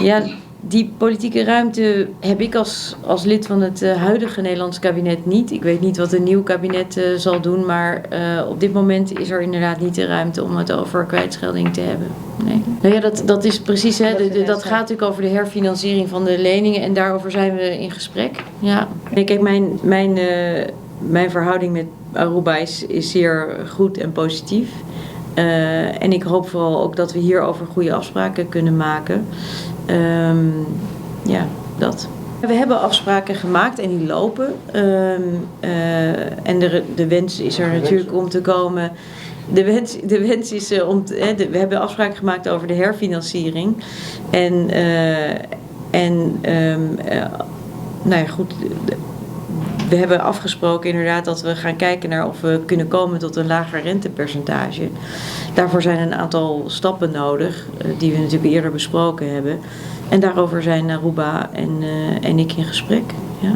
Ja, die politieke ruimte heb ik als lid van het huidige Nederlands kabinet niet. Ik weet niet wat een nieuw kabinet zal doen, maar op dit moment is er inderdaad niet de ruimte om het over kwijtschelding te hebben. Nee. Nou ja, dat is precies, hè, dat gaat natuurlijk over de herfinanciering van de leningen en daarover zijn we in gesprek. Ja. Nee, kijk, mijn verhouding met Aruba is zeer goed en positief. En ik hoop vooral ook dat we hierover goede afspraken kunnen maken. Ja, dat. We hebben afspraken gemaakt en die lopen. En de wens is er natuurlijk om te komen. De wens is we hebben afspraken gemaakt over de herfinanciering. Nou ja, goed. We hebben afgesproken inderdaad dat we gaan kijken naar of we kunnen komen tot een lager rentepercentage. Daarvoor zijn een aantal stappen nodig, die we natuurlijk eerder besproken hebben. En daarover zijn Aruba en ik in gesprek. Ja.